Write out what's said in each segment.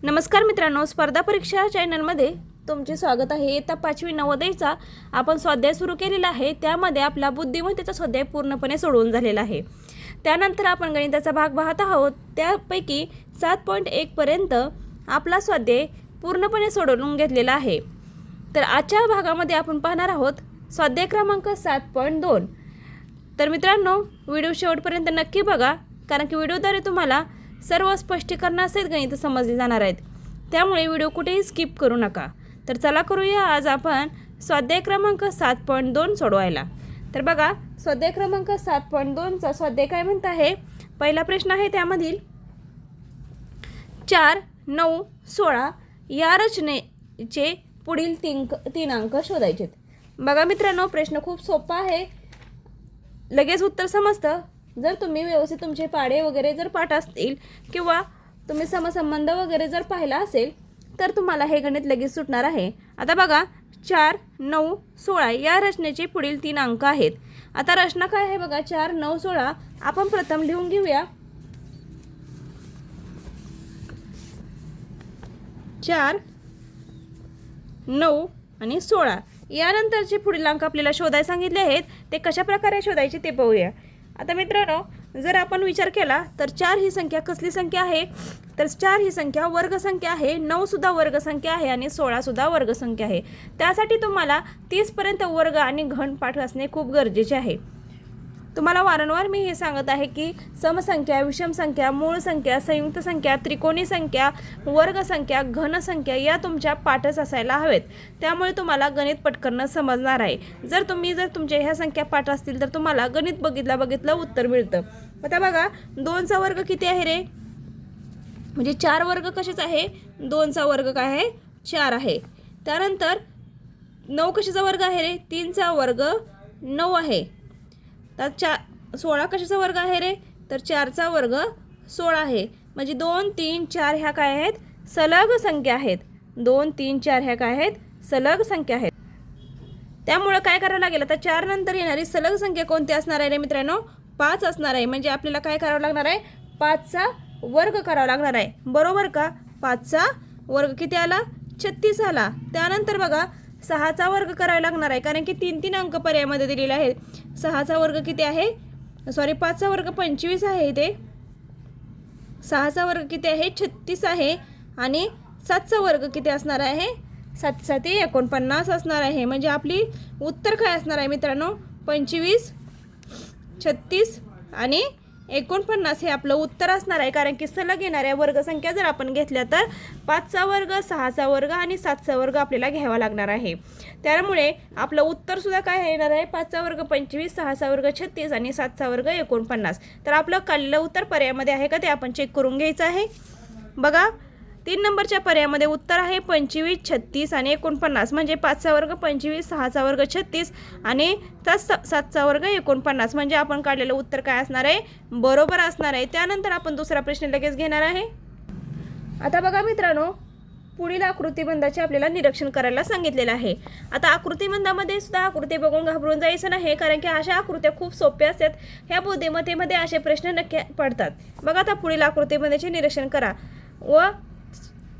नमस्कार मित्रांनो, स्पर्धा परीक्षा चॅनलमध्ये तुमचे स्वागत आहे। इयत्ता 5वी नवोदयचा आपण स्वाध्याय सुरू केलेला आहे। त्यामध्ये आपला बुद्धिमत्तेचा स्वाध्याय पूर्णपणे सोडवून झालेला आहे। त्यानंतर आपण गणिताचा भाग पाहत आहोत। त्यापैकी 7.1 पर्यंत आपला स्वाध्याय पूर्णपणे सोडवून घेतलेला आहे। तर आजच्या भागामध्ये आपण पाहणार आहोत स्वाध्याय क्रमांक 7.2। तर मित्रांनो, व्हिडिओ शेवटपर्यंत नक्की बघा, कारण की व्हिडिओद्वारे तुम्हाला सर्व स्पष्टीकरणासहित गणित समजले जाणार आहेत। त्यामुळे व्हिडिओ कुठेही स्किप करू नका। तर चला करूया आज आपण स्वाध्याय क्रमांक 7.2 सोडवायला। तर बघा, स्वाध्याय क्रमांक 7.2 चा स्वाध्याय काय म्हणत आहे। पहिला प्रश्न आहे त्यामधील 4, 9, 16 या रचनेचे पुढील तीन अंक शोधायचे। बघा मित्रांनो, प्रश्न खूप सोपा आहे, लगेच उत्तर समजतं जर तुम्ही व्यवस्थित तुमचे पाढे वगैरे जर पाठ असतील किंवा तुम्ही समसंबंध वगैरे जर पाहिला असेल तर तुम्हाला हे गणित लगेच सुटणार आहे। आता बघा, 4, 9, 16 या रचनेचे पुढील 3 अंक आहेत। आता रचना काय आहे बघा, 4, 9, 16 आपण प्रथम लिहून घेऊया। 4, 9 आणि 16 यानंतरचे पुढील अंक आपल्याला शोधायला सांगितले आहेत। ते कशा प्रकारे शोधायचे ते पाहूया। आता मित्रांनो, जर आपण विचार केला तर 4 ही संख्या कसली संख्या आहे, तर 4 ही संख्या वर्ग संख्या आहे, 9 सुद्धा वर्ग संख्या आहे आणि 16 सुद्धा वर्ग संख्या आहे। त्यासाठी तुम्हाला 30 पर्यंत वर्ग आणि घन पाठ असणे खूप गरजेचे आहे। तुम्हाला वारंवार मी हे सांगत आहे की समसंख्या, विषम संख्या, मूळ संख्या, संयुक्त संख्या, त्रिकोणी संख्या, वर्ग संख्या, घन संख्या या तुमच्या पाठच असायला हवेत। त्यामुळे तुम्हाला गणित पटकन समजणार आहे। जर तुमच्या ह्या संख्या पाठ असतील तर तुम्हाला गणित बघितलं उत्तर मिळतं। आता बघा, 2 चा वर्ग किती आहे रे, म्हणजे 4 वर्ग कशाचा आहे, 2 चा वर्ग काय आहे, 4 आहे। त्यानंतर 9 कशाचा वर्ग आहे रे, 3 चा वर्ग 9 आहे। तर 16 कशाचा वर्ग आहे रे, तर 4 चा वर्ग 16 आहे। म्हणजे 2, 3, 4 ह्या काय आहेत, सलग संख्या आहेत। 2, 3, 4 ह्या काय आहेत, सलग संख्या आहेत। त्यामुळे काय करावं लागेल, आता 4 नंतर येणारी सलग संख्या कोणती असणार आहे रे मित्रांनो, 5 असणार आहे। म्हणजे आपल्याला काय करावं लागणार आहे, 5 चा वर्ग करावा लागणार आहे, बरोबर का। 5 चा वर्ग किती आला, 36 आला। त्यानंतर बघा, 6 चा वर्ग करावा लागणार आहे, कारण की 3 अंक पर्यायामध्ये दिलेले आहेत। 6 चा वर्ग किती आहे, 5 चा वर्ग 25 आहे इथे, 6 चा वर्ग किती आहे, 36 आहे आणि 7 चा वर्ग किती असणार आहे, 7 7 49 असणार आहे। म्हणजे आपली उत्तर काय असणार आहे मित्रांनो, 25, 36 आणि 49 हे आपलं उत्तर असणार आहे। कारण की सलग येणाऱ्या वर्गसंख्या जर आपण घेतल्या तर 5 चा वर्ग, 6 चा वर्ग आणि 7 चा वर्ग आपल्याला घ्यावा लागणार आहे। त्यामुळे आपलं उत्तर सुद्धा काय येणार आहे, 5 चा वर्ग 25, 6 चा वर्ग 36 आणि 7 चा वर्ग 49। तर आपलं काढलेलं उत्तर पर्यायामध्ये आहे का ते आपण चेक करून घ्यायचं आहे। बघा, 3 नंबरच्या पर्यायामध्ये उत्तर आहे 25, 36 आणि 49। म्हणजे 5 चा वर्ग 25, 6 चा वर्ग 36 आणि 7 चा वर्ग 49। म्हणजे आपण काढलेलं उत्तर काय असणार आहे, बरोबर असणार आहे। त्यानंतर आपण दुसरा प्रश्न लगेच घेणार आहे। आता बघा मित्रांनो, पुढील आकृतिबंधाचे आपल्याला निरीक्षण करायला सांगितलेलं आहे। आता आकृतिबंधामध्ये सुद्धा आकृती बघून घाबरून जायचं नाही, कारण की अशा आकृत्या खूप सोप्या असतात। ह्या बुद्धिमत्तेमध्ये असे प्रश्न नक्की पडतात। बघा, आता पुढील आकृतिबंधाचे निरीक्षण करा व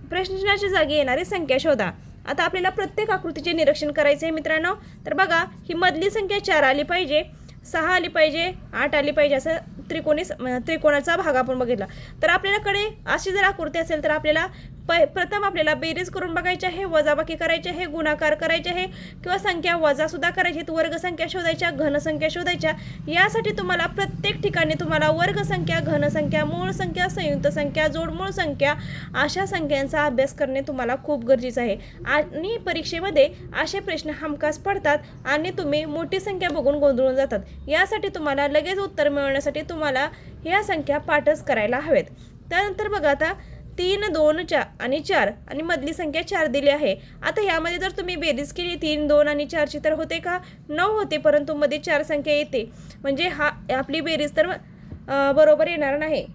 प्रश्नाच्या जागी येणारी संख्या शोधा। आता आपल्याला प्रत्येक आकृतीचे निरीक्षण करायचे आहे मित्रांनो। तर बघा, ही मधली संख्या 4 आली पाहिजे, 6 आली पाहिजे, 8 आली पाहिजे, असं त्रिकोणाचा भाग आपण बघितला। तर आपल्याकडे अशी जर आकृती असेल तर आपल्याला प्रथम आपल्याला बेरीज करून बघायची आहे, वजाबाकी करायची आहे, गुणाकार करायचे आहे किंवा संख्या वजा सुद्धा करायची, वर्ग संख्या शोधायच्या, घन संख्या शोधायच्या। यासाठी तुम्हाला प्रत्येक ठिकाणी तुम्हाला वर्ग संख्या, घन संख्या, मूळ संख्या, संयुक्त संख्या, जोडमूळ संख्या अशा संख्यांचा अभ्यास करणे तुम्हाला खूप गरजेचं आहे। आणि परीक्षेमध्ये असे प्रश्न हमखास पडतात आणि तुम्ही मोठी संख्या बघून गोंधळून जातात। यासाठी तुम्हाला लगेच उत्तर मिळवण्यासाठी तुम्हाला या संख्या पाठच करायला हवेत। त्यानंतर बघा, आता 3, 2, 4 आणि 4 आणि मधली संख्या 4 दिली आहे। आता यामध्ये जर तुम्ही बेरीज केली 3, 2 आणि 4 ची तर होते का, 9 होते, परंतु मध्ये 4 संख्या येते, म्हणजे आपली बेरीज तर बरोबर येणार नाही।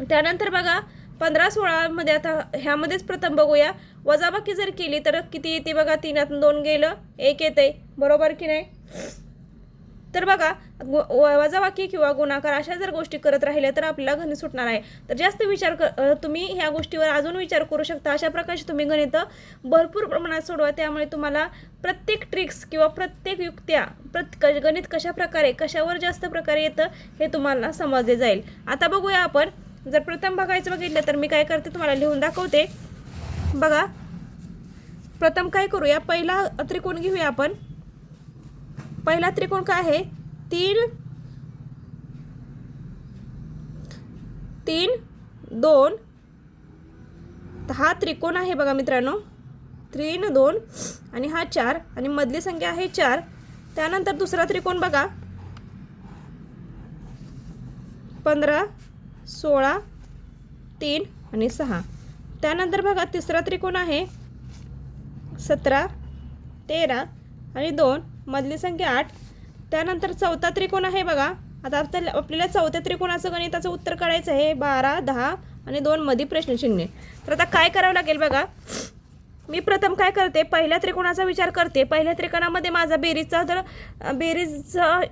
त्यानंतर बघा, 15, 16 मध्ये आता ह्यामध्येच प्रथम बघूया, वजाबाकी जर केली तर किती येते बघा, 3 2 गेलं, 1 येते, बरोबर की नाही। तर बघा वजाबाकी किंवा गुणाकार अशा जर गोष्टी करत राहिल्या तर आपल्याला गणित सुटणार आहे. तर जास्त तुम्ही ह्या गोष्टीवर अजून विचार करू शकता. अशा प्रकारचे तुम्ही गणित भरपूर प्रमाणात सोडवा. त्यामुळे तुम्हाला प्रत्येक ट्रिक्स किंवा प्रत्येक युक्त्या गणित कशा प्रकारे कशावर जास्त प्रकारे येतं हे तुम्हाला समजले जाईल. आता बघूया आपण. जर प्रथम बघितलं तर मी काय करते तुम्हाला लिहून दाखवते. बघा प्रथम काय करूया, पहिला त्रिकोण घेऊया आपण. पहिला त्रिकोण काय आहे, 3 3 2. हा त्रिकोण आहे बघा मित्रांनो, 3 2 आणि हा 4 आणि मधली संख्या आहे 4. त्यानंतर दुसरा त्रिकोण बघा 15 16 3 आणि 6. त्यानंतर बघा तिसरा त्रिकोण आहे 17 13 आणि 2, मधली संख्या 8. त्यानंतर चौथा त्रिकोण आहे बघा. आता आपल्याला चौथ्या त्रिकोणाचं गणिताचं उत्तर काढायचं आहे 12 10 आणि 2 मध्ये प्रश्नचिन्ह. तर आता काय करावं लागेल बघा, मी प्रथम काय करते, पहिल्या त्रिकोणाचा विचार करते. पहिल्या त्रिकोणामध्ये माझा बेरीज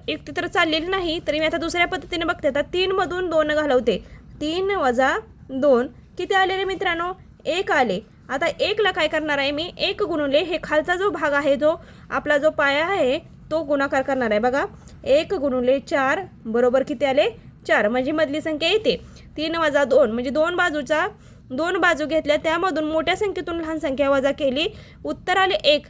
युक्ती तर चाललेली नाही, तरी मी आता दुसऱ्या पद्धतीने बघते. आता 3 मधून 2 घालवते. 3 वजा 2 किती आले रे मित्रांनो, 1 आले. आता 1ला काय करणार आहे मी, 1 गुणुले हे खालचा जो भाग आहे, जो आपला जो पाया आहे तो गुणाकार करणार आहे. बघा 1 गुणुले 4 बरोबर किती आले, 4. म्हणजे मधली संख्या येते. 3 वजा 2 म्हणजे 2 बाजू घेतल्या, त्यामधून मोठ्या संख्येतून लहान संख्या वजा केली, उत्तर आले 1.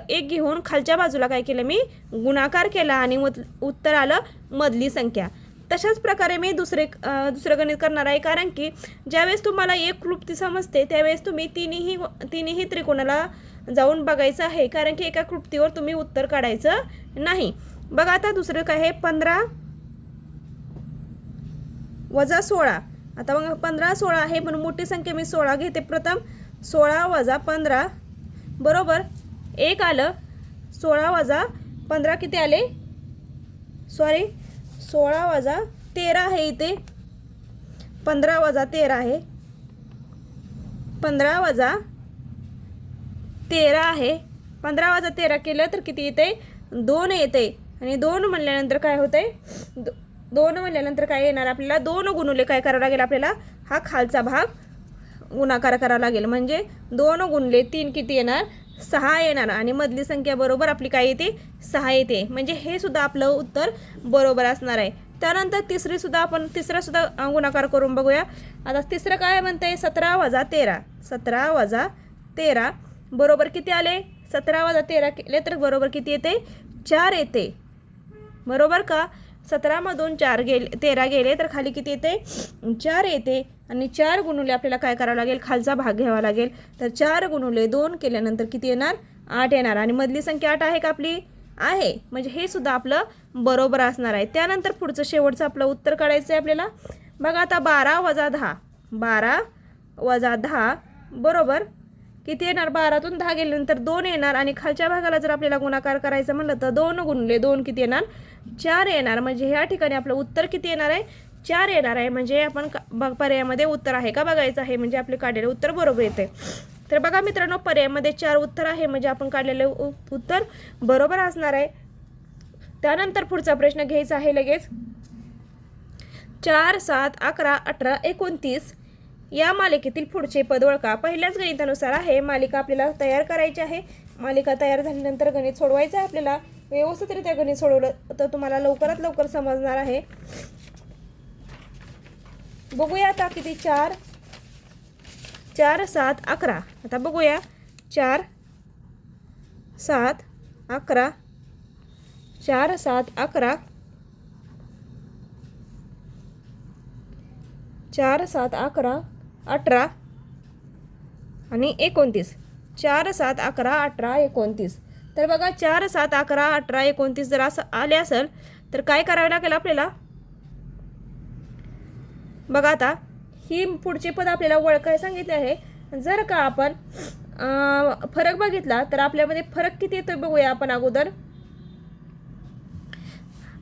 1 घेऊन खालच्या बाजूला काय केलं मी, गुणाकार केला आणि उत्तर आलं मधली संख्या. तशाच प्रकारे मी दुसरं गणित करणार आहे. कारण की ज्यावेळेस तुम्हाला एक क्लृप्ती समजते त्यावेळेस तुम्ही तिन्ही त्रिकोणाला जाऊन बघायचं आहे. कारण की एका क्लृप्तीवर तुम्ही उत्तर काढायचं नाही. बघा आता दुसरं काय आहे, 15 वजा 16. आता बघा 15 16 आहे म्हणून मोठी संख्या मी 16 घेते. प्रथम 16 वजा 15 बरोबर 1 आलं. 16 वजा 15 किती आले, 16 वजा 13 आहे इथे. 15 वजा 13 आहे. 15 वजा 13 आहे. 15 वजा 13 केलं तर किती येते, 2 येते. आणि 2 म्हणल्यानंतर काय होते, 2 म्हणल्यानंतर काय येणार आपल्याला, 2 गुणुले काय करावं लागेल आपल्याला, हा खालचा भाग गुणाकार करावा लागेल. म्हणजे 2 गुणले 3 किती येणार, 6 येणार. आणि मधली संख्या बरोबर आपली काय येते, 6 येते. म्हणजे हे सुद्धा आपलं उत्तर बरोबर असणार आहे. त्यानंतर तिसरा सुद्धा गुणाकार करून बघूया. आता तिसरं काय म्हणते, 17 वजा 13. 17 वजा 13 बरोबर किती आले, 17 वजा 13 केले तर बरोबर किती येते, 4 येते. बरोबर का, 17 मधून 13 गेले तर खाली किती येते, 4 येते. आणि 4 गुणुले आपल्याला काय करावं लागेल, खालचा भाग घ्यावा लागेल. तर 4 गुणुले 2 केल्यानंतर किती येणार, 8 येणार. आणि मधली संख्या 8 आहे का आपली, आहे. म्हणजे हे सुद्धा आपलं बरोबर असणार आहे. त्यानंतर पुढचं शेवटचं आपलं उत्तर काढायचं आहे आपल्याला. बघा आता 12 वजा 10. 12 वजा 10 बरोबर किती येणार, 12तून 10 गेल्यानंतर 2 येणार. आणि खालच्या भागाला जर आपल्याला गुणाकार करायचं म्हणलं तर 2 गुणले 2 किती येणार, 4 येणार. म्हणजे ह्या ठिकाणी आपलं उत्तर किती येणार आहे, 4 येणार आहे. म्हणजे आपण पर्यायामध्ये उत्तर आहे का बघायचं आहे. म्हणजे आपले काढलेले उत्तर बरोबर येते. तर बघा मित्रांनो, पर्यायामध्ये 4 उत्तर आहे. म्हणजे आपण काढलेले उत्तर बरोबर असणार आहे. त्यानंतर पुढचा प्रश्न घ्यायचा आहे लगेच. 4 7 11 18 29 या मालिकेतील पुढचे पद ओळखा. पहिल्याच गणितानुसार आहे. मालिका आपल्याला तयार करायची आहे. मालिका तयार झाल्यानंतर गणित सोडवायचं आहे आपल्याला. व्यवस्थितरित्या गणित सोडवलं तर तुम्हाला लवकरात लवकर समजणार आहे. बघूया आता किती, 4 7 11. आता बघूया 4 7 11 4 7 11 4 7 11 18 आणि 29. 4 7 11 18 29. तर बघा 4 7 11 18 29 जर असं आले असेल तर काय करावं लागेल आपल्याला. बघा आता ही पुढचे पद आपल्याला ओळखायला सांगितले आहे. जर का आपण फरक बघितला तर आपल्यामध्ये फरक किती येतो बघूया आपण अगोदर.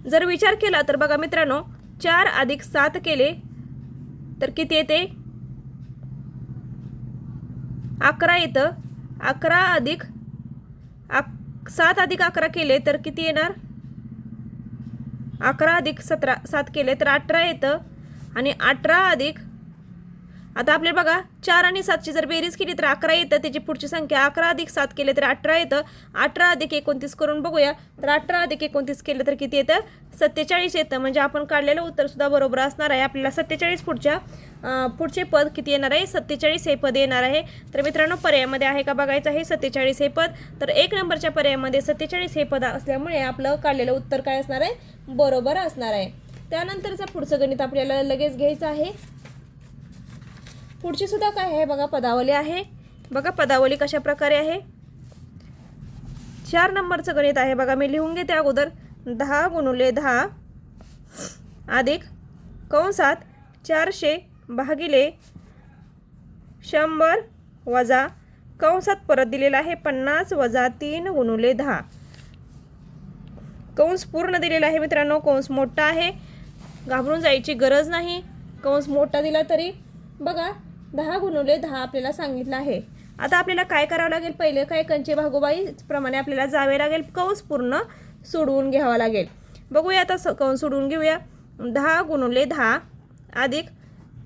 जर विचार केला तर बघा मित्रांनो, 4 अधिक 7 केले तर किती येते, 11 येतं. 11 अधिक 7 अधिक 11 केले तर किती येणार, 11 अधिक 17 7 केले तर 18 येतं आणि 18 अधिक आता आपले बघा 4 आणि 7ची जर बेरीज केली तर 11 येतं. त्याची पुढची संख्या 11 अधिक 7 केले तर 18 येतं. 18 अधिक 29 करून बघूया तर 18 अधिक 29 केलं तर किती येतं 47 येतं. म्हणजे आपण काढलेलं उत्तर सुद्धा बरोबर असणार आहे. आपल्याला 47 पुढचे पद किती येणार आहे 47 हे पद येणार आहे. तर मित्रांनो पर्यायामध्ये आहे का बघायचं आहे 47 हे पद. तर 1 नंबरच्या पर्यायामध्ये 47 हे पद असल्यामुळे आपलं काढलेलं उत्तर काय असणार आहे बरोबर असणार आहे. त्यानंतरचं पुढचं गणित आपल्याला लगेच घ्यायचं आहे. पुढची सुद्धा काय आहे बघा पदावली आहे. बघा पदावली कशा प्रकारे आहे. 4 नंबरचं गणित आहे बघा. मी लिहून घेते अगोदर 10 गुणुले 10 अधिक कंसात 400 भागिले 100 वजा कंसात परत दिलेला आहे 50 वजा 3 गुणुले 10. कंस पूर्ण दिलेला आहे मित्रांनो. कंस मोठा आहे, घाबरून जायची गरज नाही. कंस मोठा दिला तरी बघा 10 गुणुले 10 आपल्याला सांगितलं आहे. आता आपल्याला काय करावं लागेल पहिले काय कंचे भागोबाई प्रमाणे आपल्याला जावे लागेल. कंस पूर्ण सोडवून घ्यावा लागेल. बघूया आता कंस सोडवून घेऊया. 10 गुणुले 10 अधिक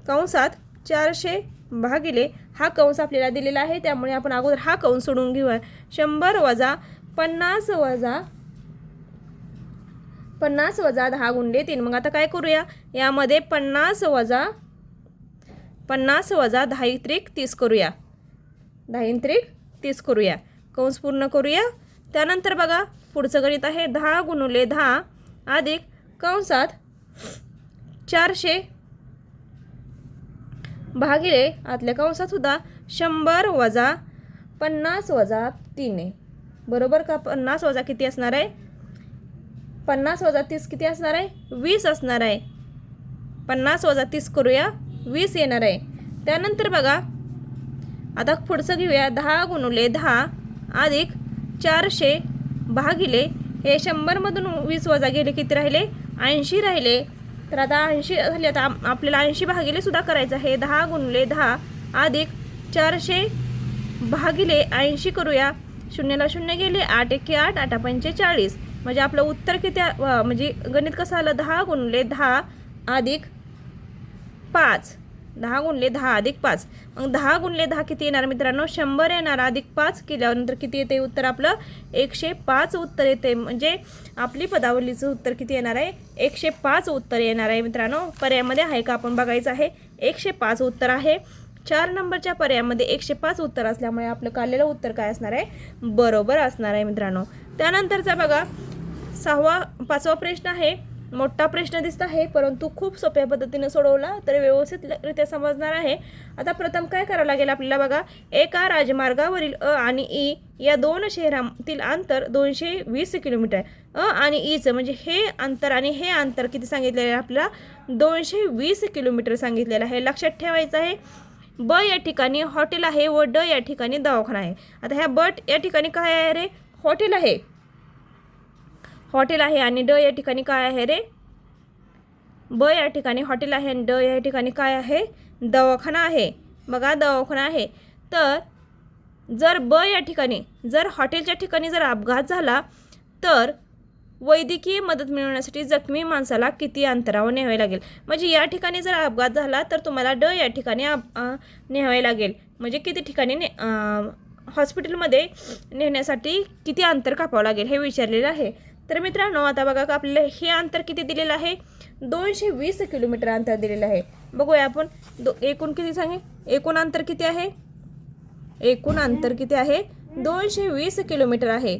कंसात 400 भागिले हा कंस आपल्याला दिलेला आहे त्यामुळे आपण अगोदर हा कंस सोडवून घेऊया. 100 वजा 50 वजा 10 गुणिले 3. मग आता काय करूया यामध्ये 50 वजा 10 त्रिक 30 करूया. 10 त्रिक 30 करूया. कंस पूर्ण करूया. त्यानंतर बघा पुढचं गणित आहे 10 गुणुले 10 अधिक कंसात 400 भागिले आतल्या कंसात सुद्धा 100 वजा 50 वजा 3 आहे. बरोबर का. 50 वजा किती असणार आहे 50 वजा 30 किती असणार आहे 20 असणार आहे. 50 वजा 30 करूया 20 येणार आहे. त्यानंतर बघा आता पुढचं घेऊया 10 गुणुले 10 अधिक 400 भागिले हे 100 मधून 20 वजा गेले किती राहिले 80 राहिले. तर आता 80 झाले. आता आपल्याला 80 भागिले सुद्धा करायचं आहे. 10 गुणुले 10 अधिक 400 भागिले 80 करूया. शून्याला शून्य गेले 8 एके 8 8 पंचे 40. म्हणजे आपलं उत्तर किती म्हणजे गणित कसं आलं 10 गुणुले 10 अधिक 5. 10 गुणले 10 अधिक 5. मग 10 गुणले 10 किती येणार मित्रांनो 100 येणार. अधिक 5 केल्यानंतर किती येते उत्तर आपलं 105 उत्तर येते. म्हणजे आपली पदावलीचं उत्तर किती येणार आहे 105 उत्तर येणार आहे मित्रांनो. पर्यायामध्ये आहे का आपण बघायचं आहे 105 उत्तर आहे. 4 नंबरच्या पर्यायामध्ये 105 उत्तर असल्यामुळे आपलं काढलेलं उत्तर काय असणार आहे बरोबर असणार आहे मित्रांनो. त्यानंतरचा बघा 5वा प्रश्न आहे. मोठा प्रश्न दिसत आहे परंतु खूप सोप्या पद्धतीने सोडवला तर व्यवस्थितरित्या समजणार आहे. आता प्रथम काय करावं लागेल आपल्याला बघा. एका राजमार्गावरील अ आणि ई या दोन शहरांतील अंतर 220 किलोमीटर. अ आणि ईचं म्हणजे हे अंतर आणि हे अंतर किती सांगितलेलं आहे आपल्याला 220 किलोमीटर सांगितलेलं आहे. लक्षात ठेवायचं आहे. ब या ठिकाणी हॉटेल आहे व ड या ठिकाणी दवाखाना आहे. आता ह्या ब या ठिकाणी काय आहे रे हॉटेल आहे. हॉटेल आहे आणि ड या ठिकाणी काय आहे रे ब या ठिकाणी हॉटेल आहे आणि ड या ठिकाणी काय आहे दवाखाना आहे. बघा दवाखाना आहे. तर जर ब या ठिकाणी जर हॉटेलच्या ठिकाणी जर अपघात झाला तर वैद्यकीय मदत मिळवण्यासाठी जखमी माणसाला किती अंतरावर न्यावे लागेल. म्हणजे या ठिकाणी जर अपघात झाला तर तुम्हाला ड या ठिकाणी न्यावे लागेल. म्हणजे किती ठिकाणी हॉस्पिटलमध्ये नेण्यासाठी किती अंतर कापावं लागेल हे विचारलेलं आहे. तर मित्रांनो आता बघा का आपल्याला हे अंतर किती दिलेलं आहे 220 किलोमीटर अंतर दिलेलं आहे. बघूया आपण एकूण किती सांगे एकूण अंतर किती आहे. एकूण अंतर किती आहे 220 किलोमीटर आहे.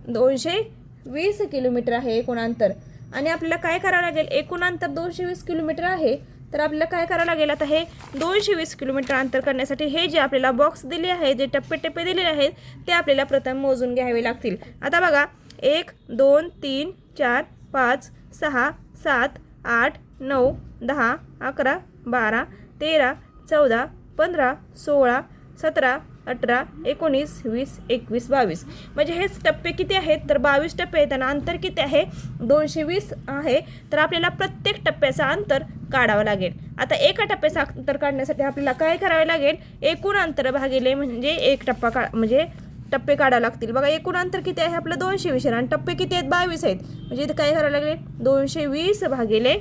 220 किलोमीटर आहे एकूण अंतर. आणि आपल्याला काय करावं लागेल एकूण अंतर 220 किलोमीटर आहे. तर आपल्याला काय करावं लागेल आता हे 220 किलोमीटर अंतर करण्यासाठी हे जे आपल्याला बॉक्स दिले आहे जे टप्पे टप्पे दिलेले आहेत ते आपल्याला प्रथम मोजून घ्यावे लागतील. आता बघा 1 2 3 4 5 6 7 8 9 10 11 12 13 14 15 16 17 18 19 20 21 22. म्हणजे हेच टप्पे किती आहेत तर 22 टप्पे आहेत. आणि अंतर किती आहे 220 आहे. तर आपल्याला प्रत्येक टप्प्याचा अंतर काढावं लागेल. आता एका टप्प्याचा अंतर काढण्यासाठी आपल्याला काय करावे लागेल एकूण अंतर भागिले म्हणजे एक टप्पा म्हणजे टप्पे काढावे लागतील. बघा एकूण अंतर किती आहे आपलं 220 आणि टप्पे किती आहेत 22 आहेत. म्हणजे इथे काय करावं लागेल 220 भागिले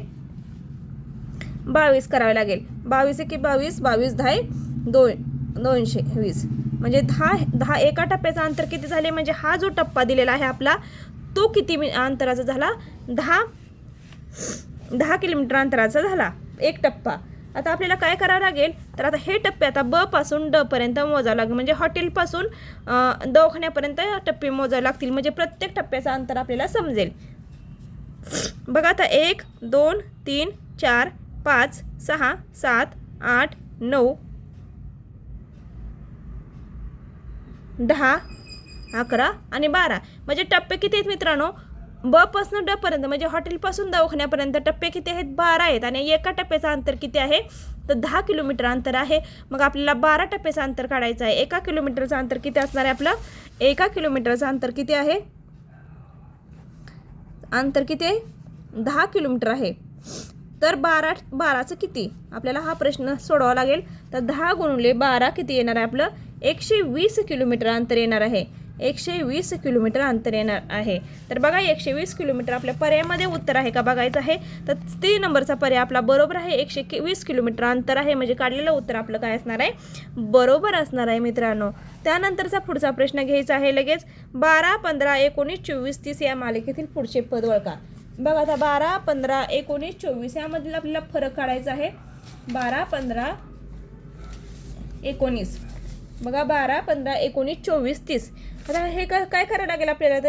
22 करावे लागेल. 22 एके 22, 22 10 220 म्हणजे 10 एका टप्प्याचं अंतर किती झाले म्हणजे हा जो टप्पा दिलेला आहे आपला तो किती अंतराचा झाला 10 किलोमीटर अंतराचा झाला एक टप्पा. आता आपल्याला काय करावं लागेल तर आता हे टप्पे आता ब पासून ड पर्यंत मोजावं लागेल. म्हणजे हॉटेलपासून दवाखान्यापर्यंत टप्पे मोजावे लागतील. म्हणजे प्रत्येक टप्प्याचं अंतर आपल्याला समजेल. बघा आता 1 2 3 4 5 6 7 8 9 10 11 आणि 12 म्हणजे टप्पे किती आहेत मित्रांनो ब पासून ड पर्यंत म्हणजे हॉटेलपासून दवाखान्यापर्यंत टप्पे किती आहेत 12 आहेत. आणि एका टप्प्याचं अंतर किती आहे तर 10 किलोमीटर अंतर आहे. मग आपल्याला 12 टप्प्याचं अंतर काढायचं आहे. 1 किलोमीटरचं अंतर किती असणार आहे आपलं 1 किलोमीटरचं अंतर किती आहे अंतर किती आहे 10 किलोमीटर आहे. तर 12चं किती आपल्याला हा प्रश्न सोडवावा लागेल. तर 10 गुणिले 12 किती येणार आहे आपलं 120 किलोमीटर अंतर येणार आहे. 120 किलोमीटर अंतर येणार आहे. तर बघा 120 किलोमीटर आपल्या पर्यायामध्ये उत्तर आहे का बघायचं आहे. तर 3 नंबरचा पर्याय आपला बरोबर आहे. 120 किलोमीटर अंतर आहे म्हणजे काढलेलं उत्तर आपलं काय असणार आहे बरोबर असणार आहे मित्रांनो. त्यानंतरचा पुढचा प्रश्न घ्यायचा आहे लगेच 12 15 19 24 30 या मालिकेतील पुढचे पद ओळखा. बघा आता 12 15 19 24 यामधील आपल्याला फरक काढायचा आहे. 12 15 19 बघा 12 15 19 24 30. आता हे काय करावं लागेल आपल्याला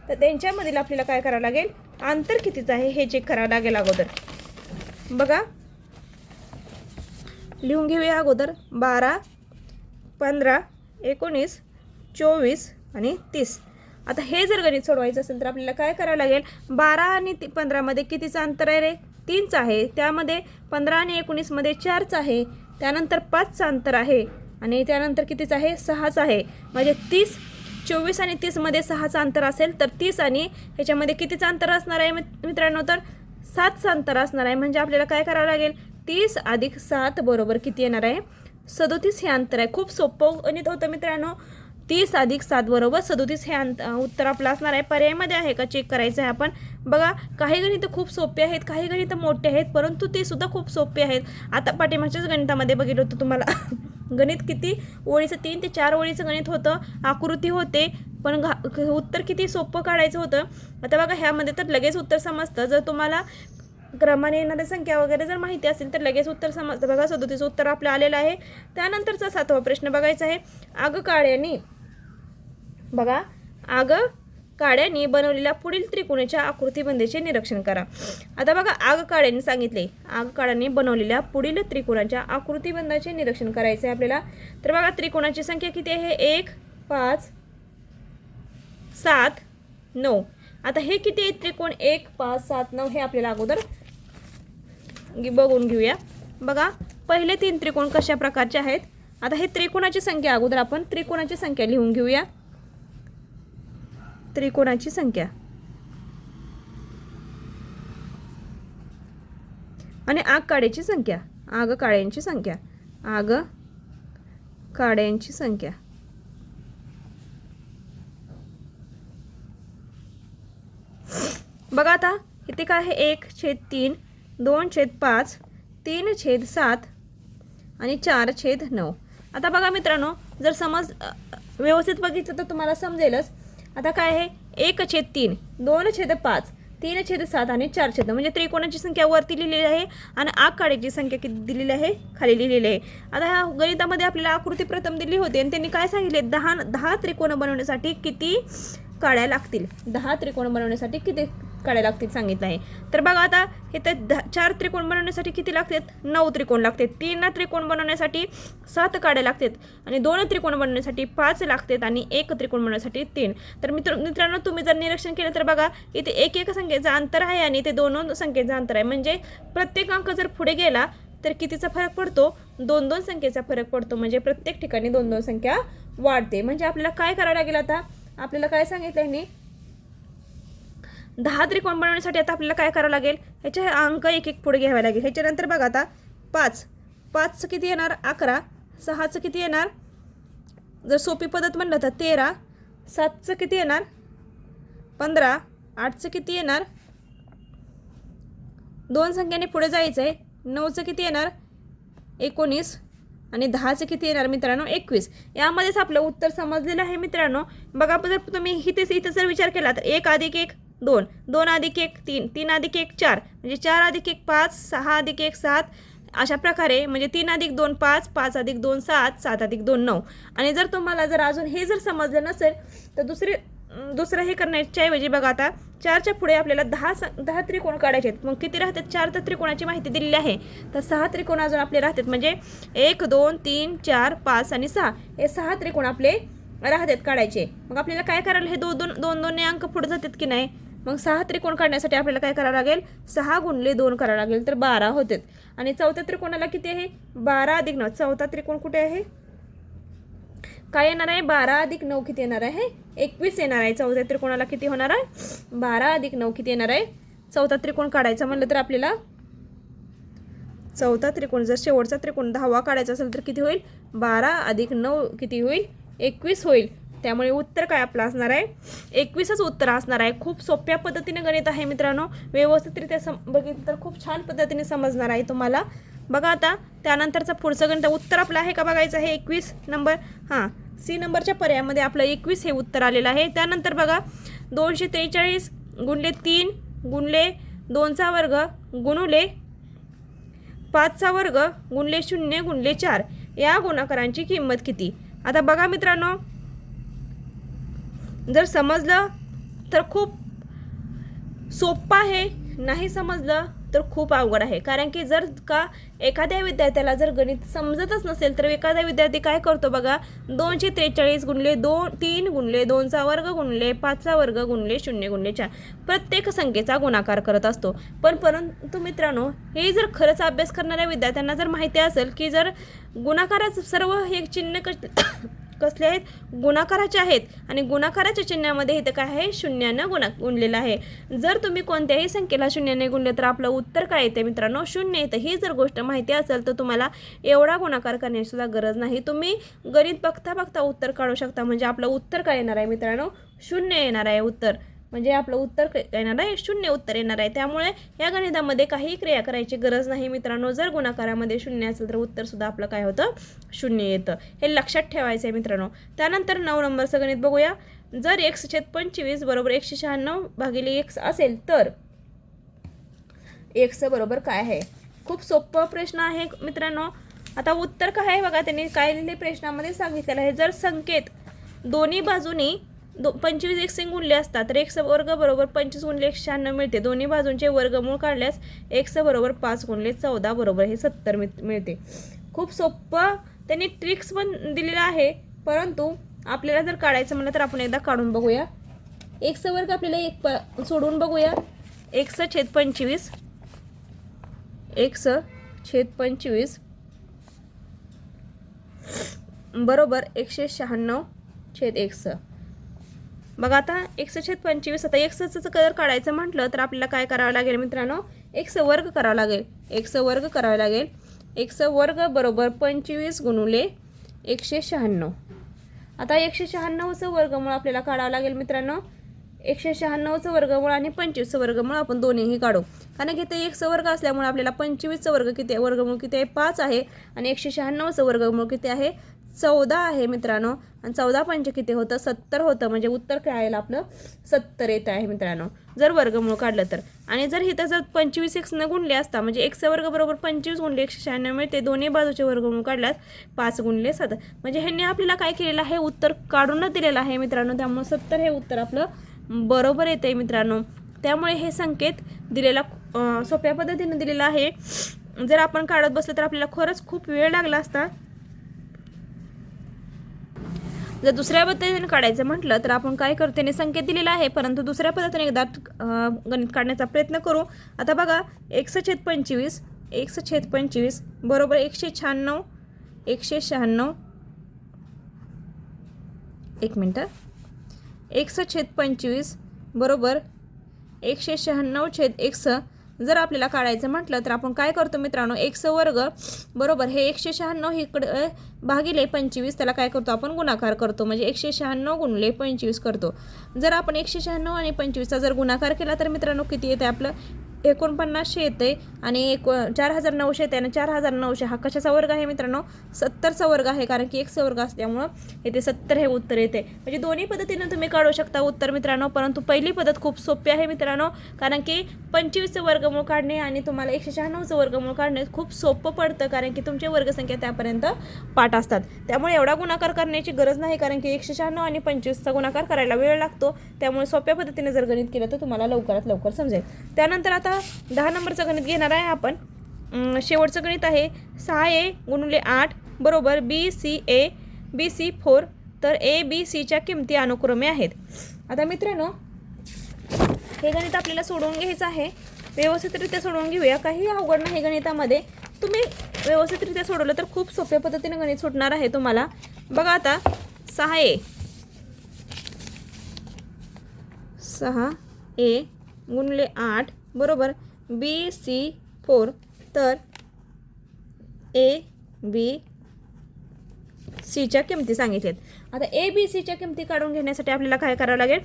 तर त्यांच्यामधील आपल्याला काय करावं लागेल अंतर कितीचं आहे हे चेक करावं लागेल अगोदर. बघा लिहून घेऊया अगोदर 12 15 19 24 आणि 30. आता हे जर गणित सोडवायचं असेल तर आपल्याला काय करावं लागेल 12 आणि 15 मध्ये कितीचं अंतर आहे रे 3चं आहे. त्यामध्ये 15 आणि 19 मध्ये 4चं आहे. त्यानंतर 5चं अंतर आहे आणि त्यानंतर कितीचं आहे 6चं आहे. म्हणजे 30 24 आणि 30 मध्ये 6चं अंतर असेल तर 30 आणि ह्याच्यामध्ये कितीचं अंतर असणार आहे मित्रांनो तर 7चं अंतर असणार आहे. म्हणजे आपल्याला काय करावं लागेल 30 अधिक 7 बरोबर किती येणार आहे 37 हे अंतर आहे. खूप सोपं गणित होतं मित्रांनो. 30 अधिक 7 बरोबर 37 हे उत्तर आपलं असणार आहे. पर्यायामध्ये आहे का चेक करायचं आहे आपण. बघा काही गणित खूप सोपे आहेत काही गणित मोठे आहेत परंतु ते सुद्धा खूप सोपे आहेत. आता पाठीमागच्याच गणितामध्ये बघितलं होतं तुम्हाला गणित किती ओळीचं 3 ते 4 ओळीचं गणित होतं. आकृती होते पण उत्तर किती सोपं काढायचं होतं. आता बघा ह्यामध्ये तर लगेच उत्तर समजतं. जर तुम्हाला क्रमाने येणाऱ्या संख्या वगैरे जर माहिती असेल तर लगेच उत्तर समजतं. बघा 37 उत्तर आपलं आलेलं आहे. त्यानंतरचा 7वा प्रश्न बघायचा आहे. आग काड्याने बनवलेल्या पुढील त्रिकोणाच्या आकृतिबंधेचे निरीक्षण करा. आता बघा आग काड्याने सांगितले आग काड्याने बनवलेल्या पुढील त्रिकोणाच्या आकृतिबंधाचे निरीक्षण करायचे आहे आपल्याला. तर बघा त्रिकोणाची संख्या किती आहे 1 5 7 9. आता हे किती आहे त्रिकोण 1 5 7 9 हे आपल्याला अगोदर बघून घेऊया. बघा पहिले 3 त्रिकोण कशा प्रकारचे आहेत. आता हे त्रिकोणाची संख्या अगोदर आपण त्रिकोणाची संख्या लिहून घेऊया. त्रिकोणाची संख्या आणि आग काड्यांची संख्या बघा आता इथे काय आहे 1/3 2/5 3/7 आणि 4/9. आता बघा मित्रांनो जर समज व्यवस्थित बघितलं तर तुम्हाला समजेलच. आता काय आहे 1/3 2/5 3/7 आणि 4/9 म्हणजे त्रिकोणाची संख्या वरती लिहिलेली आहे आणि आग काड्याची संख्या किती दिलेली आहे खाली लिहिलेली आहे. आता ह्या गणितामध्ये आपल्याला आकृती प्रथम दिली होती आणि त्यांनी काय सांगितले 10 त्रिकोण बनवण्यासाठी किती काड्या लागतील 10 त्रिकोण बनवण्यासाठी किती काड्या लागतील सांगितलं आहे. तर बघा आता हे तर 4 त्रिकोण बनवण्यासाठी किती लागतात 9 त्रिकोण लागतात. 3 त्रिकोण बनवण्यासाठी 7 काड्या लागतात आणि 2 त्रिकोण बनवण्यासाठी 5 लागतात आणि 1 त्रिकोण बनवण्यासाठी 3. तर मित्रांनो तुम्ही जर निरीक्षण केलं तर बघा इथे एक संख्येचं अंतर आहे आणि इथे 2 संख्येचं अंतर आहे. म्हणजे प्रत्येक अंक जर पुढे गेला तर कितीचा फरक पडतो 2 संख्येचा फरक पडतो. म्हणजे प्रत्येक ठिकाणी 2 संख्या वाढते. म्हणजे आपल्याला काय करावं लागेल आता आपल्याला काय सांगितलं यांनी 10 त्रिकोण बनवण्यासाठी आता आपल्याला काय करावं लागेल ह्याचे अंक एक पुढे घ्यावे लागेल. ह्याच्यानंतर बघा आता 5चं किती येणार 11 6चं किती येणार जर सोपी पद्धत म्हणलं तर 13 7चं किती येणार 15, 8चं किती येणार 2 संख्याने पुढे जायचं आहे, 9चं किती येणार 19 आणि 10चं किती येणार मित्रांनो 21. यामध्येच आपलं उत्तर समजलेलं आहे मित्रांनो. बघा जर तुम्ही इथं जर विचार केला तर 1 + 1 2, 2 + 1 3, 3 + 1 4, म्हणजे 4 + 1 5, 6 + 1 7, अशा प्रकारे म्हणजे 3 + 2 5, 5 + 2 7, 7 + 2 9. आणि जर तुम्हाला जर अजून हे जर समजलं नसेल तर दुसरं हे करण्याच्या ऐवजी बघा आता 4च्या पुढे आपल्याला 10 त्रिकोण काढायचे आहेत. मग किती राहतात 4 तर त्रिकोणाची माहिती दिलेली आहे, तर 6 त्रिकोण अजून आपले राहतात. म्हणजे 1 2 3 4 5 आणि 6 हे 6 त्रिकोण आपले राहतात काढायचे. मग आपल्याला काय करायला हे 2 अंक पुढे जातात की नाही. मग 6 त्रिकोण काढण्यासाठी आपल्याला काय करावं लागेल 6 × 2 करावं लागेल, तर 12 होतात. आणि चौथ्या त्रिकोणाला किती आहे 12 + 9. चौथा त्रिकोण कुठे आहे काय येणार आहे 12 + 9 किती येणार आहे 21 येणार आहे. चौथ्या त्रिकोणाला किती होणार आहे 12 + 9 किती येणार आहे. चौथा त्रिकोण काढायचा म्हणलं तर आपल्याला चौथा त्रिकोण जर शेवटचा त्रिकोण 10वा काढायचा असेल तर किती होईल 12 + 9 किती होईल 21 होईल. त्यामुळे उत्तर काय आपलं असणार आहे 21च उत्तर असणार आहे. खूप सोप्या पद्धतीने गणित आहे मित्रांनो. व्यवस्थितरित्या बघितलं तर खूप छान पद्धतीने समजणार आहे तुम्हाला. बघा आता त्यानंतरचं पुढचं गणित उत्तर आपलं आहे का बघायचं आहे 21 नंबर. हां सी नंबरच्या पर्यायामध्ये आपलं 21 हे उत्तर आलेलं आहे. त्यानंतर बघा 243 × 3 × 2चा वर्ग गुणुले 5चा वर्ग गुणले 0 × 4 या गुणाकारांची किंमत किती. आता बघा मित्रांनो जर समजलं तर खूप सोपं आहे, नाही समजलं तर खूप अवघड आहे. कारण की जर का एखाद्या विद्यार्थ्याला जर गणित समजतच नसेल तर एखादा विद्यार्थी काय करतो बघा 243 × 3 × 2चा वर्ग गुणले 5चा वर्ग गुणले 0 × 4 प्रत्येक संख्येचा गुणाकार करत असतो. परंतु मित्रांनो हे जर खरंच अभ्यास करणाऱ्या विद्यार्थ्यांना जर माहिती असेल की जर गुणाकाराचं सर्व हे चिन्ह कसले आहेत गुणाकाराचे आहेत आणि गुणाकाराच्या चिन्हामध्ये इथं काय आहे शून्यानं गुणलेलं आहे. जर तुम्ही कोणत्याही संख्येला शून्याने गुणले तर आपलं उत्तर काय येते मित्रांनो 0 येतं. ही जर गोष्ट माहिती असेल तर तुम्हाला एवढा गुणाकार करण्याची सुद्धा गरज नाही. तुम्ही गणित बघता उत्तर काढू शकता. म्हणजे आपलं उत्तर काय येणार आहे मित्रांनो 0 येणार आहे उत्तर. म्हणजे आपलं उत्तर येणार आहे 0 उत्तर येणार आहे. त्यामुळे या गणितामध्ये काही क्रिया करायची गरज नाही मित्रांनो. जर गुणाकारामध्ये 0 असेल तर उत्तरसुद्धा आपलं काय होतं 0 येतं. हे लक्षात ठेवायचं आहे मित्रांनो. त्यानंतर 9 नंबरचं गणित बघूया. जर x/25 = 196 x असेल तर x बरोबर काय आहे. खूप सोपं प्रश्न आहे मित्रांनो. आता उत्तर काय आहे बघा त्यांनी काय लिहिले प्रश्नामध्ये सांगितलेलं आहे. जर संख्येत दोन्ही बाजूनी 25 x गुणले असतात तर x वर्ग बरोबर 25 × 196 मिळते. दोन्ही बाजूंचे वर्गमूळ काढल्यास x बरोबर 5 × 14 बरोबर हे 70 मिळते. खूप सोपं त्यांनी ट्रिक्स पण दिलेला आहे. परंतु आपल्याला जर काढायचं म्हणलं तर आपण एकदा काढून बघूया. x वर्ग आपल्याला एक सोडून बघूया. x/25 x/25 बरोबर 196x. बघा आता x/25 आता xचं जर काढायचं म्हटलं तर आपल्याला काय करावं लागेल मित्रांनो x वर्ग करावा लागेल. x वर्ग करावा लागेल. x वर्ग बरोबर 25 × 196. आता 196चं वर्गमूळ आपल्याला काढावं लागेल मित्रांनो. 196चं वर्गमूळ आणि 25चं वर्गमूळ आपण दोन्हीही काढू. कारण की ते x वर्ग असल्यामुळे आपल्याला 25चं वर्गमूळ किती आहे 5 आहे आणि 196चं वर्गमूळ किती आहे 14 आहे मित्रांनो. आणि 14 पंचे किती होतं 70 होतं. म्हणजे उत्तर काय आहे आपलं 70 येत आहे मित्रांनो जर वर्गमूळ काढलं तर. आणि जर इथं जर 25 x न गुणले असता म्हणजे x वर्ग बरोबर 25 × 196 मिळते. दोन्ही बाजूचे वर्गमूळ काढल्यास 5 × 7 म्हणजे ह्यांनी आपल्याला काय केलेलं आहे उत्तर काढूनच दिलेलं आहे मित्रांनो. त्यामुळे 70 हे उत्तर आपलं बरोबर येतं आहे मित्रांनो. त्यामुळे हे संकेत दिलेला सोप्या पद्धतीने दिलेला आहे. जर आपण काढत बसलं तर आपल्याला खरंच खूप वेळ लागला असता. जर दुसऱ्या पद्धतीने काढायचं म्हटलं तर आपण काय करतो त्याने संकेत दिलेला आहे परंतु दुसऱ्या पद्धतीने एकदा गणित काढण्याचा प्रयत्न करू. आता बघा x/25 बरोबर 196 एक मिनटं. x/25 बरोबर 196x जर आपल्याला काढायचं म्हटलं तर आपण काय करतो मित्रांनो, x वर्ग बरोबर हे 196 इकडे भागिले 25 त्याला काय करतो आपण गुणाकार करतो, म्हणजे 196 गुणिले 25 करतो. जर आपण 196 आणि 25चा जर गुणाकार केला तर मित्रांनो किती येते आपलं 4900 येते आणि 4900 येते आणि 4900 हा कशाचा वर्ग आहे मित्रांनो, 70चा वर्ग आहे, कारण की x वर्ग असल्यामुळं येथे 70 हे उत्तर येते. म्हणजे दोन्ही पद्धतीने तुम्ही काढू शकता उत्तर मित्रांनो, परंतु पहिली पद्धत खूप सोपी आहे मित्रांनो, कारण की 25चं वर्गमूळ काढणे आणि तुम्हाला 196चं वर्गमूळ काढणे खूप सोपं पडतं, कारण की तुमची वर्गसंख्या त्यापर्यंत पाठ असतात. त्यामुळे एवढा गुणाकार करण्याची गरज नाही, कारण की 196 आणि 25चा गुणाकार करायला वेळ लागतो. त्यामुळे सोप्या पद्धतीने जर गणित केलं तर तुम्हाला लवकरात लवकर समजेल. त्यानंतर आता 10 नंबरचं गणित घेणार आहे आपण. शेवटचं गणित आहे 6a गुणिले 8 बरोबर BC4 तर ABCच्या किमती अनुक्रमे आहेत. आता मित्रांनो हे गणित आपल्याला सोडवून घ्यायचं आहे, व्यवस्थितरित्या सोडवून घेऊया. काही अवघड नाही गणितामध्ये, तुम्ही व्यवस्थितरित्या सोडवलं तर खूप सोप्या पद्धतीने गणित सुटणार आहे तुम्हाला. बघा आता 6a गुणिले 8 बरोबर BC4 तर ABCच्या किमती सांगितल्यात. आता ABCच्या किमती काढून घेण्यासाठी आपल्याला काय करावं लागेल,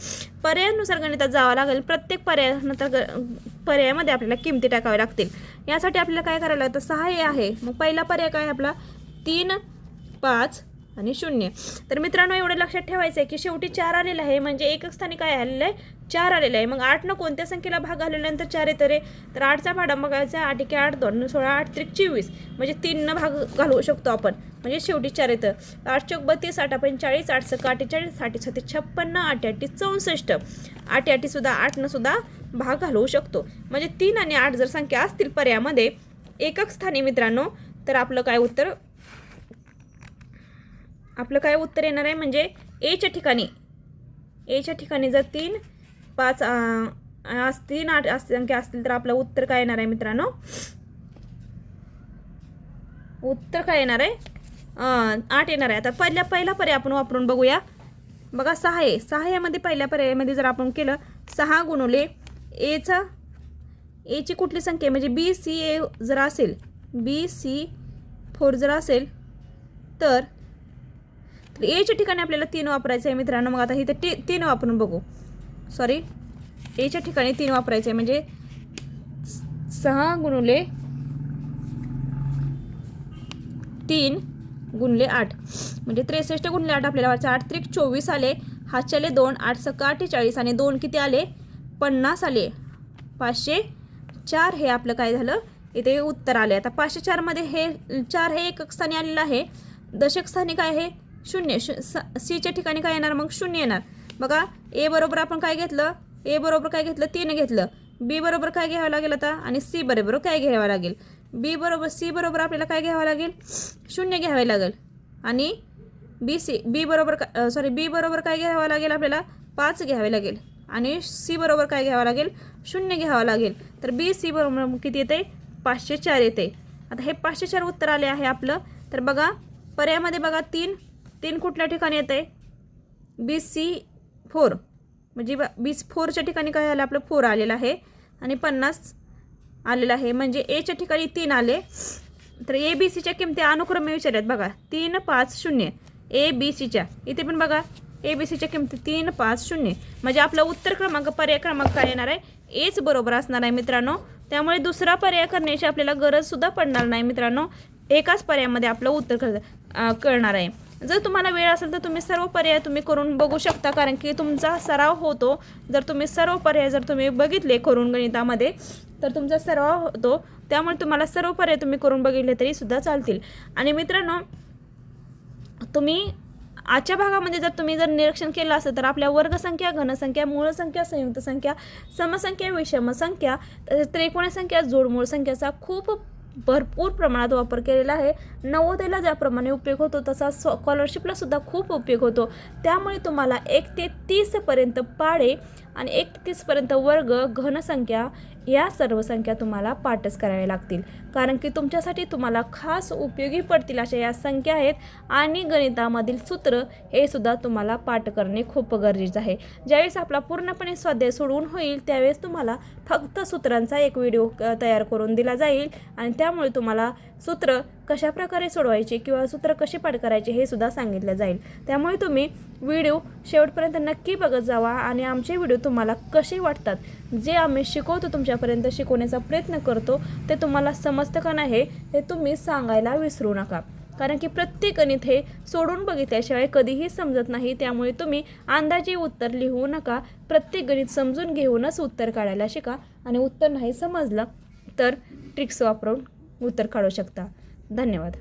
पर्यायानुसार गणितात जावं लागेल. प्रत्येक पर्यायामध्ये आपल्याला किमती टाकाव्या लागतील. यासाठी आपल्याला काय करावं लागतं, 6a आहे, मग पहिला पर्याय काय आपला 3, 5 आणि 0. तर मित्रांनो एवढं लक्षात ठेवायचं आहे की शेवटी 4 आलेलं आहे, म्हणजे एकक स्थानी काय आलेलं आहे 4 आलेलं आहे. मग 8 कोणत्या संख्येला भाग घालवल्यानंतर 4 येतं रे, तर 8चा भाडा बघायचा, 8 × 8 2 16 8 × 24 म्हणजे 3 भाग घालवू शकतो आपण, म्हणजे शेवटी 4 येतं. 8 × 32 8 × 40 8 × 48 8 × 56 8 × 8 64 8 × 8 सुद्धा 8 सुद्धा भाग घालवू शकतो. म्हणजे 3 आणि 8 जर संख्या असतील पर्यायामध्ये एकक स्थानी मित्रांनो, तर आपलं काय उत्तर येणार आहे, म्हणजे एच्या ठिकाणी जर 3, 5 3, 8 संख्या असतील तर आपलं उत्तर काय येणार आहे मित्रांनो, उत्तर काय येणार आहे 8 येणार आहे. आता पहिला पर्याय आपण वापरून बघूया. बघा 6 पहिल्या पर्यायामध्ये जर आपण केलं 6 गुणिले एची कुठली संख्या म्हणजे BCA जर असेल, BC4 जर असेल तर एच्या ठिकाणी आपल्याला 3 वापरायचं आहे मित्रांनो. मग आता इथे 3 वापरून बघू, सॉरी एच्या ठिकाणी 3 वापरायचं आहे, म्हणजे 6 गुणिले 3 गुणिले 8 म्हणजे 63 गुणिले 8 आपल्याला वाचायचं. 8 त्रिक 24 आले, हातचे आले 2, 8 × 48 आणि 2 किती आले 50 आले, 504 हे आपलं काय झालं इथे उत्तर आले. आता 504 मध्ये हे 4 हे एकक स्थानी आलेलं आहे, दशक स्थानी काय आहे 0, Cच्या ठिकाणी काय येणार मग 0 येणार. बघा A बरोबर आपण काय घेतलं, A बरोबर काय घेतलं 3 घेतलं, B बरोबर काय घ्यावं लागेल आता, आणि C बरोबर काय घ्यावं लागेल, C बरोबर आपल्याला काय घ्यावं लागेल 0 घ्यावे लागेल, आणि B बरोबर काय घ्यावं लागेल आपल्याला 5 घ्यावे लागेल, आणि C बरोबर काय घ्यावं लागेल 0 घ्यावं लागेल. तर BC बरोबर किती येते 504 येते. आता हे 504 उत्तर आले आहे आपलं. तर बघा पर्यायामध्ये बघा 3 कुठल्या ठिकाणी येते BC4 म्हणजे BC4च्या ठिकाणी काय आलं आपलं 4 आलेलं आहे, आणि 50 आलेलं आहे, म्हणजे Aच्या ठिकाणी 3 आले. तर ABCच्या किमती अनुक्रमे विचारल्यात बघा 3, 5, 0 ABCच्या इथे पण बघा ABCच्या किमती 3, 5, 0 म्हणजे आपला उत्तर पर्याय क्रमांक काय येणार आहे Aच बरोबर असणार आहे मित्रांनो. त्यामुळे दुसरा पर्याय करण्याची आपल्याला गरज सुद्धा पडणार नाही मित्रांनो, एकाच पर्यायामध्ये आपलं उत्तर कळणार आहे. जर तुम्हाला वेळ असेल तर तुम्ही सर्व पर्याय तुम्ही करून बघू शकता, कारण की तुमचा सराव होतो. जर तुम्ही सर्व पर्याय जर तुम्ही बघितले करून गणितामध्ये तर तुमचा सराव होतो. त्यामुळे तुम्हाला सर्व पर्याय तुम्ही करून बघितले तरी सुद्धा चालतील. आणि मित्रांनो तुम्ही आजच्या भागामध्ये जर तुम्ही निरीक्षण केलं असेल तर आपल्या वर्गसंख्या, घनसंख्या, मूळ संख्या, संयुक्त संख्या, समसंख्या, विषम संख्या, त्रिकोणी संख्या, जोडमूळ संख्याचा खूप भरपूर प्रमाणात वापर केलेला आहे. नवोदयला ज्याप्रमाणे उपयोग होतो तसा स्कॉलरशिपला सुद्धा खूप उपयोग होतो. त्यामुळे तुम्हाला 1 ते 30 पर्यंत पाढे आणि 1 ते 30 पर्यंत वर्ग, घनसंख्या, या सर्व संख्या तुम्हाला पाठच कराव्या लागतील, कारण की तुमच्यासाठी तुम्हाला खास उपयोगी पडतील अशा या संख्या आहेत. आणि गणितामधील सूत्र हे सुद्धा तुम्हाला पाठ करणे खूप गरजेचं आहे. ज्यावेळेस आपला पूर्णपणे स्वाध्याय सोडवून होईल त्यावेळेस तुम्हाला फक्त सूत्रांचा एक व्हिडिओ तयार करून दिला जाईल आणि त्यामुळे तुम्हाला सूत्र कशाप्रकारे सोडवायचे किंवा सूत्र कसे पाठ करायचे हे सुद्धा सांगितलं जाईल. त्यामुळे तुम्ही व्हिडिओ शेवटपर्यंत नक्की बघत जावा आणि आमचे व्हिडिओ तुम्हाला कसे वाटतात, जे आम्ही शिकवतो तुमच्यापर्यंत शिकवण्याचा प्रयत्न करतो ते तुम्हाला समजतं का नाही हे तुम्ही सांगायला विसरू नका, कारण की प्रत्येक गणित हे सोडून बघितल्याशिवाय कधीही समजत नाही. त्यामुळे तुम्ही अंदाजे उत्तर लिहू नका, प्रत्येक गणित समजून घेऊनच उत्तर काढायला शिका आणि उत्तर नाही समजलं तर ट्रिक्स वापरून उत्तर काढू शकता. धन्यवाद.